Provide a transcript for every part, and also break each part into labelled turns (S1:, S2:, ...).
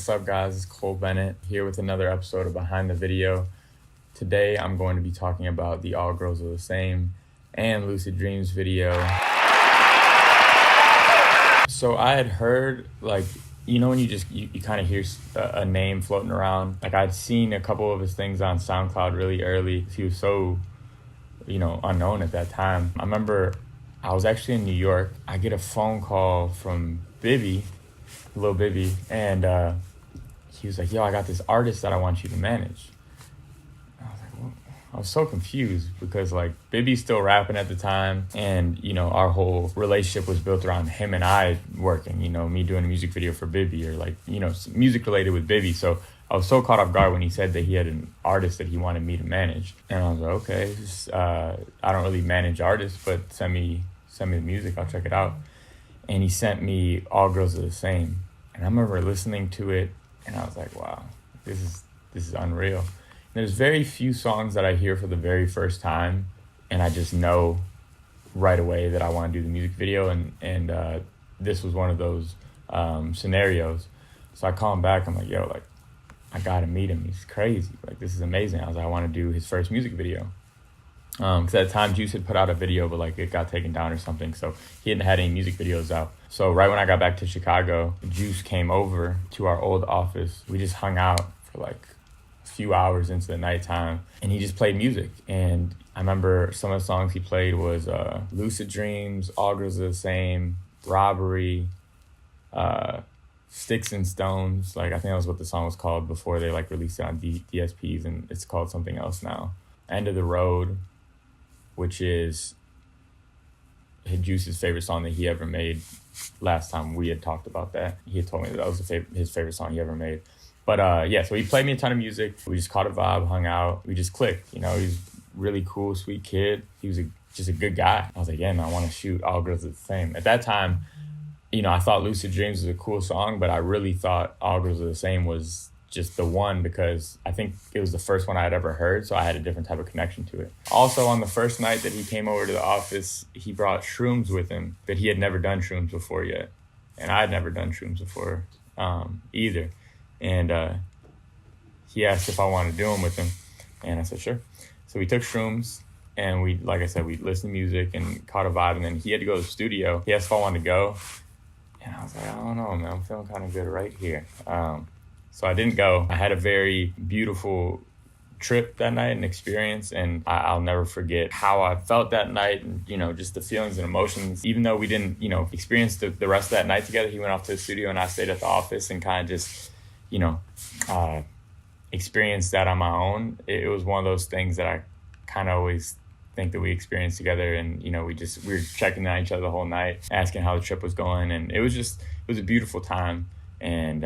S1: What's up, guys? It's Cole Bennett here with another episode of Behind the Video. Today I'm going to be talking about the All Girls Are the Same and Lucid Dreams video. So I had heard, like, you know when you kind of hear a name floating around? Like, I'd seen a couple of his things on SoundCloud really early. He was so, unknown at that time. I remember I was actually in New York. I get a phone call from Bibby, Lil Bibby, and he was like, yo, I got this artist that I want you to manage. I was like, well, I was so confused because, like, Bibby's still rapping at the time, and, our whole relationship was built around him and I working, me doing a music video for Bibby, or, like, music related with Bibby. So I was so caught off guard when he said that he had an artist that he wanted me to manage. And I was like, okay, I don't really manage artists, but send me the music, I'll check it out. And he sent me All Girls Are the Same. And I remember listening to it, and I was like, wow, this is unreal. And there's very few songs that I hear for the very first time, and I just know right away that I want to do the music video, and this was one of those scenarios. So I call him back, I'm like, yo, like, I gotta meet him, he's crazy, like, this is amazing. I was like, I want to do his first music video. Because at the time Juice had put out a video, but like it got taken down or something, so he hadn't had any music videos out. So right when I got back to Chicago, Juice came over to our old office. We just hung out for like a few hours into the nighttime, and he just played music. And I remember some of the songs he played was Lucid Dreams, All Girls Are the Same, Robbery, Sticks and Stones. Like, I think that was what the song was called before they like released it on DSPs, and it's called something else now. End of the Road, which is Juice's favorite song that he ever made. Last time we had talked about that, he had told me that was his favorite song he ever made. But so he played me a ton of music. We just caught a vibe, hung out, we just clicked. He's a really cool, sweet kid. He was just a good guy. I was like, yeah, man, I want to shoot All Girls Are the Same. At that time, I thought Lucid Dreams was a cool song, but I really thought All Girls Are the Same was just the one, because I think it was the first one I had ever heard, so I had a different type of connection to it. Also, on the first night that he came over to the office, he brought shrooms with him, but he had never done shrooms before yet, and I had never done shrooms before either. And he asked if I wanted to do them with him, and I said sure. So we took shrooms, and we listened to music and caught a vibe, and then he had to go to the studio. He asked if I wanted to go, and I was like, I don't know, man, I'm feeling kind of good right here. So I didn't go. I had a very beautiful trip that night and experience, and I'll never forget how I felt that night, and just the feelings and emotions. Even though we didn't experience the rest of that night together, he went off to the studio and I stayed at the office and kind of just experienced that on my own. It was one of those things that I kind of always think that we experienced together, and we were checking on each other the whole night, asking how the trip was going, and it was a beautiful time, and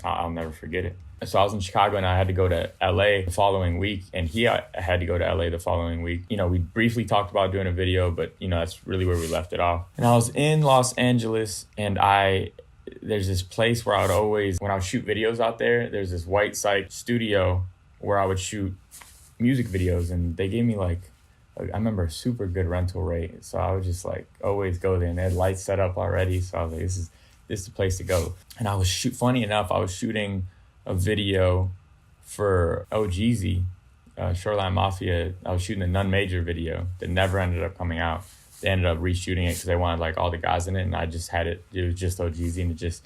S1: I'll never forget it. So I was in Chicago, and I had to go to LA the following week, and he had to go to LA the following week. We briefly talked about doing a video, but that's really where we left it off. And I was in Los Angeles, and there's this place where when I would shoot videos out there's this white site studio where I would shoot music videos, and they gave me I remember a super good rental rate. So I would just always go there, and they had lights set up already. So I was like, this is the place to go. And funny enough, I was shooting a video for OGZ, Shoreline Mafia. I was shooting the None Major video that never ended up coming out. They ended up reshooting it because they wanted all the guys in it, and I just had it. It was just OGZ, and it just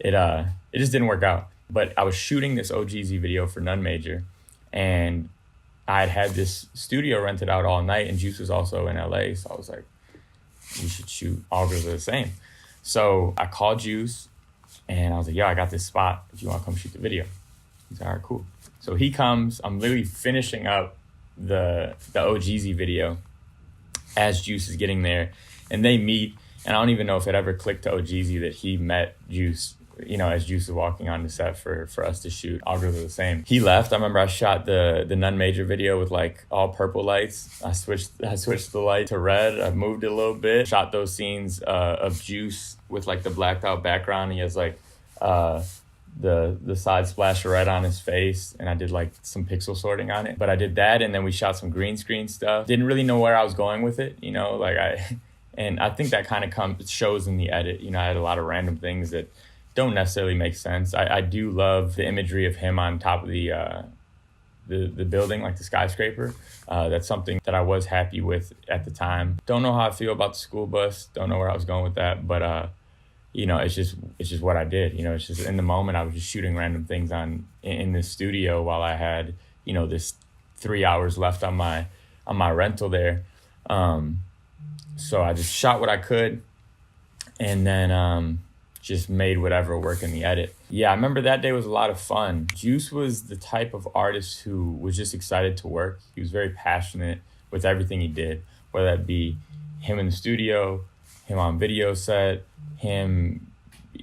S1: didn't work out. But I was shooting this OGZ video for None Major, and I had this studio rented out all night, and Juice was also in LA, so I was like, we should shoot All Girls Are the Same. So I called Juice, and I was like, yo, I got this spot if you want to come shoot the video. He's like, all right, cool. So he comes. I'm literally finishing up the OGZ video as Juice is getting there, and they meet, and I don't even know if it ever clicked to OGZ that he met Juice, as Juice was walking on the set for us to shoot All Girls Are the Same. He left. I remember I shot the None Major video with all purple lights. I switched the light to red. I moved it a little bit. Shot those scenes of Juice with the blacked out background. He has the side splash of red on his face, and I did some pixel sorting on it. But I did that, and then we shot some green screen stuff. Didn't really know where I was going with it, And I think that kind of shows in the edit. I had a lot of random things that don't necessarily make sense. I do love the imagery of him on top of the building, like the skyscraper. That's something that I was happy with at the time. Don't know how I feel about the school bus. Don't know where I was going with that, but you know, it's just what I did. You know, it's just in the moment I was just shooting random things in the studio while I had, you know, this 3 hours left on my rental there. So I just shot what I could, and then just made whatever work in the edit. Yeah, I remember that day was a lot of fun. Juice was the type of artist who was just excited to work. He was very passionate with everything he did, whether that be him in the studio, him on video set, him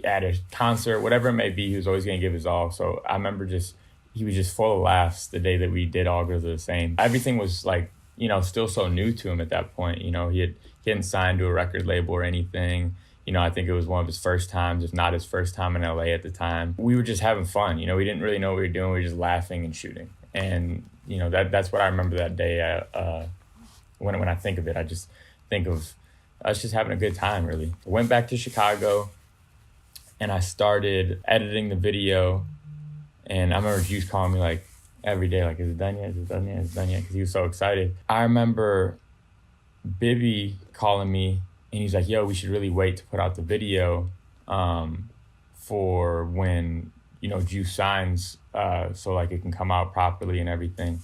S1: at a concert, whatever it may be, he was always going to give his all. So I remember he was just full of laughs the day that we did All Girls Are the Same. Everything was like, you know, still so new to him at that point. You know, he hadn't signed to a record label or anything. You know, I think it was one of his first times, if not his first time in LA at the time. We were just having fun. You know, we didn't really know what we were doing. We were just laughing and shooting. And, you know, that's what I remember that day. When I think of it, I just think of us just having a good time, really. I went back to Chicago and I started editing the video. And I remember Juice calling me like every day, like, is it done yet? Is it done yet? Is it done yet? Because he was so excited. I remember Bibby calling me, and he's like, yo, we should really wait to put out the video for when, you know, Juice signs, so like it can come out properly and everything.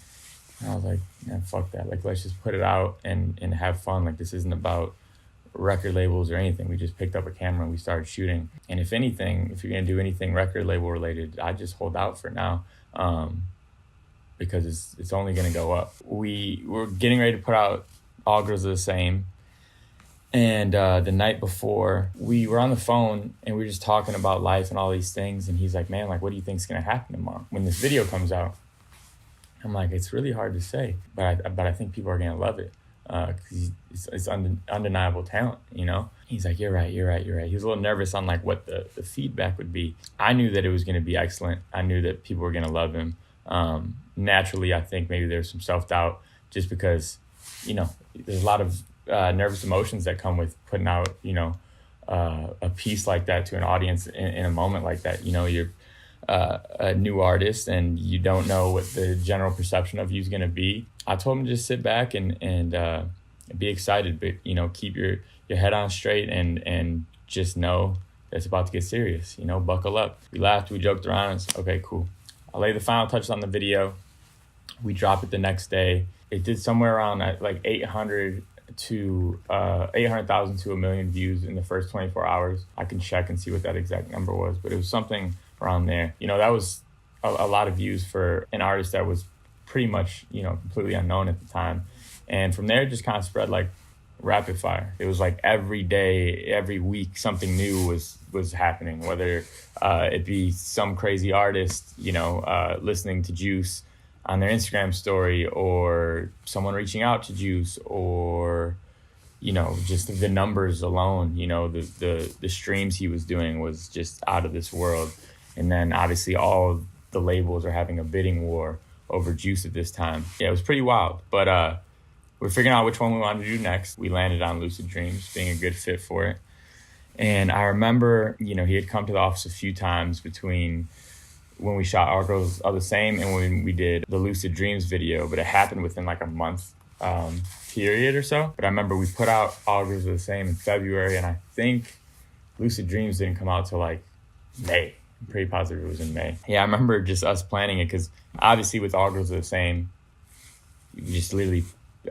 S1: And I was like, man, fuck that. Like, let's just put it out and have fun. Like, this isn't about record labels or anything. We just picked up a camera and we started shooting. And if anything, if you're gonna do anything record label related, I just hold out for now, because it's only gonna go up. We were getting ready to put out All Girls Are the Same. And the night before, we were on the phone and we were just talking about life and all these things. And he's like, man, like, what do you think's gonna happen tomorrow when this video comes out? I'm like, it's really hard to say, but I think people are gonna love it, because it's undeniable talent, you know? He's like, you're right. He was a little nervous on like what the feedback would be. I knew that it was gonna be excellent. I knew that people were gonna love him. Naturally, I think maybe there's some self-doubt just because, you know, there's a lot of nervous emotions that come with putting out, you know, a piece like that to an audience in a moment like that. You know, you're a new artist and you don't know what the general perception of you is going to be. I told him to just sit back and be excited, but, you know, keep your head on straight and just know that it's about to get serious. You know, buckle up. We laughed, we joked around, and said, okay, cool. I lay the final touches on the video. We drop it the next day. It did somewhere around like 800,000 to 1 million views in the first 24 hours. I can check and see what that exact number was, but it was something around there. You know, that was a lot of views for an artist that was pretty much, you know, completely unknown at the time. And from there, it just kind of spread like rapid fire. It was like every day, every week, something new was happening, whether it be some crazy artist, you know, listening to Juice on their Instagram story, or someone reaching out to Juice, or, you know, just the numbers alone, you know, the streams he was doing was just out of this world. And then obviously all the labels are having a bidding war over Juice at this time. Yeah, it was pretty wild, but we're figuring out which one we wanted to do next. We landed on Lucid Dreams, being a good fit for it. And I remember, you know, he had come to the office a few times between when we shot All Girls Are the Same and when we did the Lucid Dreams video, but it happened within like a month period or so. But I remember we put out All Girls Are the Same in February, and I think Lucid Dreams didn't come out till like May. I'm pretty positive it was in May. Yeah, I remember just us planning it, because obviously with All Girls Are the Same, you just literally,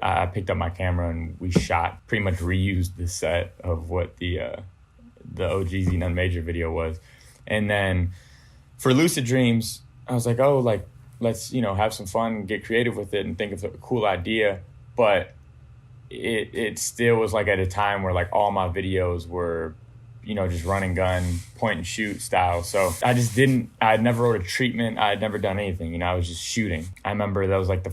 S1: I picked up my camera and we shot, pretty much reused the set of what the OGZ None Major video was. And then for Lucid Dreams, I was like, oh, like, let's, you know, have some fun, get creative with it and think of a cool idea. But it still was like at a time where like all my videos were, you know, just run and gun, point and shoot style. So I had never wrote a treatment. I had never done anything, you know, I was just shooting. I remember that was like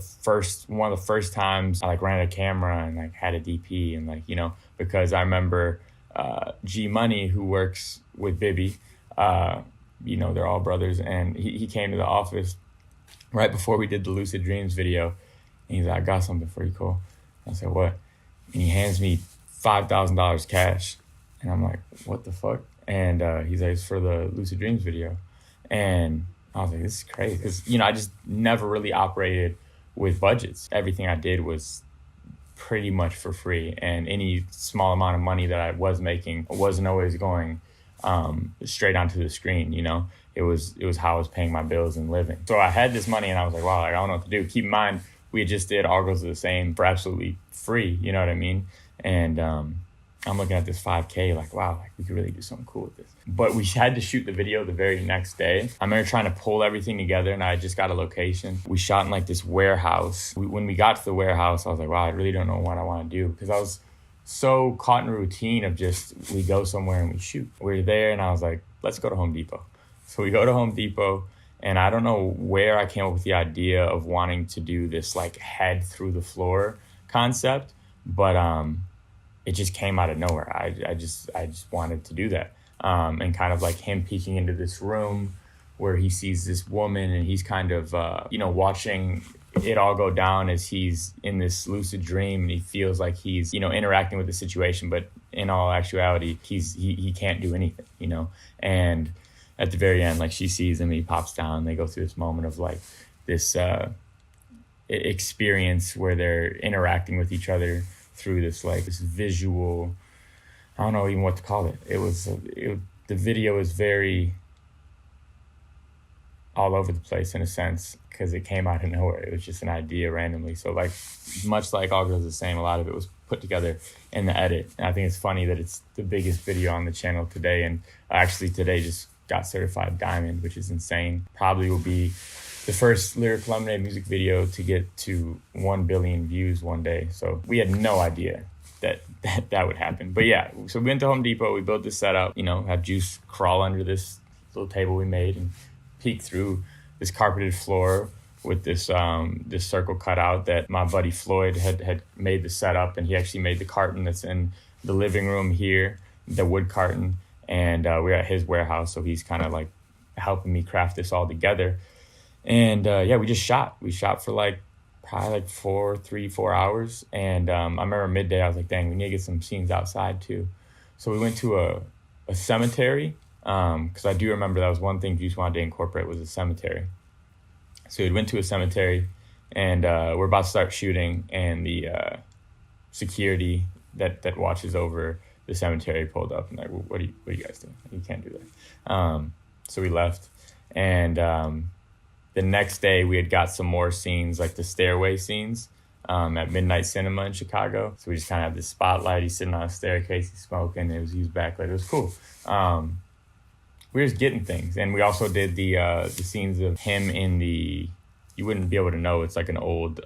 S1: one of the first times I like ran a camera and like had a DP, and like, you know, because I remember G Money, who works with Bibby, you know, they're all brothers, and he came to the office right before we did the Lucid Dreams video, and he's like, I got something for you, Cole. I said, what? And he hands me $5,000 cash, and I'm like, what the fuck? And he's like, it's for the Lucid Dreams video. And I was like, this is crazy. Because, I just never really operated with budgets. Everything I did was pretty much for free. And any small amount of money that I was making wasn't always going straight onto the screen, It was how I was paying my bills and living. So I had this money and I was like, wow, I don't know what to do. Keep in mind, we had just did All Girls Are the Same for absolutely free, you know what I mean? And I'm looking at this 5K like, wow, we could really do something cool with this. But we had to shoot the video the very next day. I remember trying to pull everything together, and I just got a location. We shot in this warehouse. When we got to the warehouse, I was like, wow, I really don't know what I want to do, because I was so caught in a routine of just, we go somewhere and we shoot. We were there and I was like, let's go to Home Depot. So we go to Home Depot, and I don't know where I came up with the idea of wanting to do this head through the floor concept, but it just came out of nowhere. I just wanted to do that. And kind of him peeking into this room where he sees this woman, and he's kind of, watching it all go down as he's in this lucid dream, and he feels like he's, interacting with the situation, but in all actuality, he can't do anything, And at the very end, she sees him, and he pops down. They go through this moment of this experience where they're interacting with each other through this this visual, I don't know even what to call it. The video is very all over the place in a sense, because it came out of nowhere. It was just an idea randomly. So much like All Girls Are the Same, a lot of it was put together in the edit. And I think it's funny that it's the biggest video on the channel today. And actually today just got certified diamond, which is insane. Probably will be the first Lyric Lemonade music video to get to 1 billion views one day. So we had no idea that would happen. But yeah, so we went to Home Depot, we built this setup, had Juice crawl under this little table we made and peek through this carpeted floor with this this circle cut out that my buddy Floyd had made the setup, and he actually made the carton that's in the living room here, the wood carton, and we're at his warehouse, so he's kind of helping me craft this all together. And we just shot. We shot for probably 4 hours. And I remember midday, I was like, dang, we need to get some scenes outside too. So we went to a cemetery, because I do remember that was one thing Juice wanted to incorporate, was a cemetery. So we went to a cemetery, and we're about to start shooting, and the security that watches over the cemetery pulled up and what are you guys doing? You can't do that. So we left, and the next day we had got some more scenes, the stairway scenes at Midnight Cinema in Chicago. So we just kind of had this spotlight. He's sitting on a staircase, he's smoking. It was his backlight. It was cool. We were just getting things. And we also did the scenes of him in you wouldn't be able to know, it's an old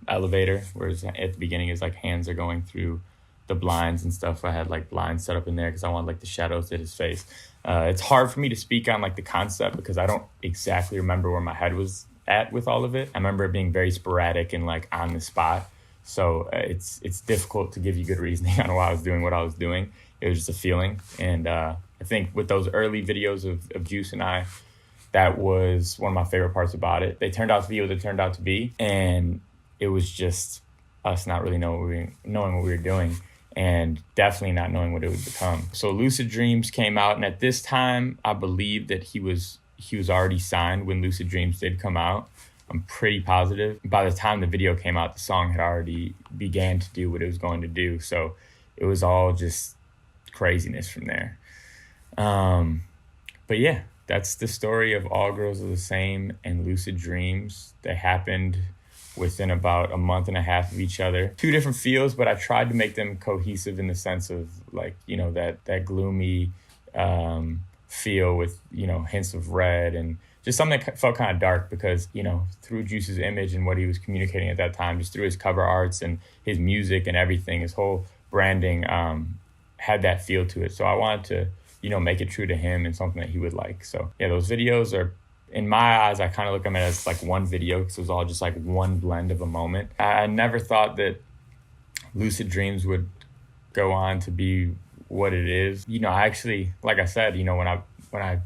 S1: elevator, whereas at the beginning his hands are going through the blinds and stuff. I had blinds set up in there because I wanted the shadows at his face. It's hard for me to speak on the concept because I don't exactly remember where my head was at with all of it. I remember it being very sporadic and on the spot. So it's difficult to give you good reasoning on why I was doing what I was doing. It was just a feeling. And I think with those early videos of Juice and I, that was one of my favorite parts about it. They turned out to be what they turned out to be. And it was just us not really knowing what we were doing, and definitely not knowing what it would become. So Lucid Dreams came out, and at this time, I believe that he was already signed when Lucid Dreams did come out. I'm pretty positive. By the time the video came out, the song had already began to do what it was going to do. So it was all just craziness from there. But yeah, that's the story of All Girls Are the Same and Lucid Dreams. They happened within about a month and a half of each other. Two different feels, but I tried to make them cohesive in the sense of that gloomy feel with, hints of red and just something that felt kind of dark because, through Juice's image and what he was communicating at that time, just through his cover arts and his music and everything, his whole branding had that feel to it. So I wanted to, make it true to him and something that he would like. So yeah, those videos are, in my eyes, I kind of look at them as one video because it was all just one blend of a moment. I never thought that Lucid Dreams would go on to be what it is. I actually, like I said, when I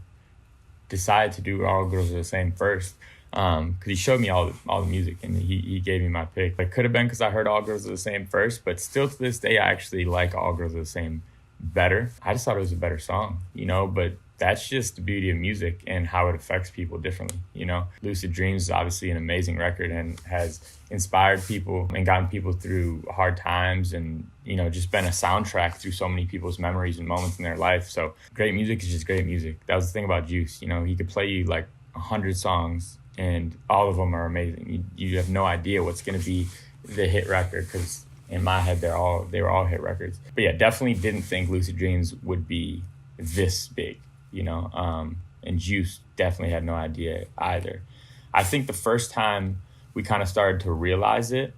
S1: decided to do All Girls Are the Same first, because he showed me all the music and he gave me my pick. It could have been because I heard All Girls Are the Same first, but still to this day, I actually like All Girls Are the Same better. I just thought it was a better song, you know, but that's just the beauty of music and how it affects people differently, you know. Lucid Dreams is obviously an amazing record and has inspired people and gotten people through hard times and, you know, just been a soundtrack through so many people's memories and moments in their life. So great music is just great music. That was the thing about Juice, you know, he could play you like 100 songs and all of them are amazing. You have no idea what's going to be the hit record because in my head, they were all hit records. But yeah, definitely didn't think Lucid Dreams would be this big, you know. And Juice definitely had no idea either. I think the first time we kind of started to realize it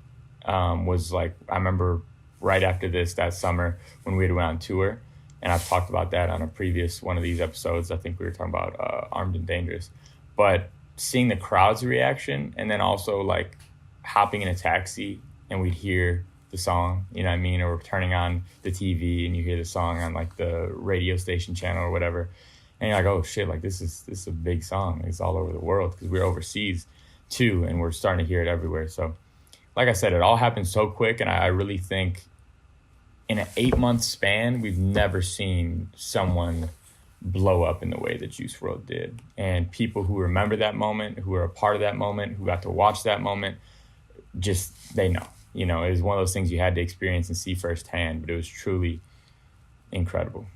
S1: was like, I remember right after that summer when we had went on tour. And I've talked about that on a previous one of these episodes. I think we were talking about Armed and Dangerous. But seeing the crowd's reaction and then also like hopping in a taxi and we'd hear the song, you know what I mean? Or turning on the TV and you hear the song on like the radio station channel or whatever. And you're like, oh shit, like this is a big song. It's all over the world because we're overseas too. And we're starting to hear it everywhere. So like I said, it all happened so quick. And I really think in an 8-month span, we've never seen someone blow up in the way that Juice WRLD did. And people who remember that moment, who are a part of that moment, who got to watch that moment, just, they know. You know, it was one of those things you had to experience and see firsthand, but it was truly incredible.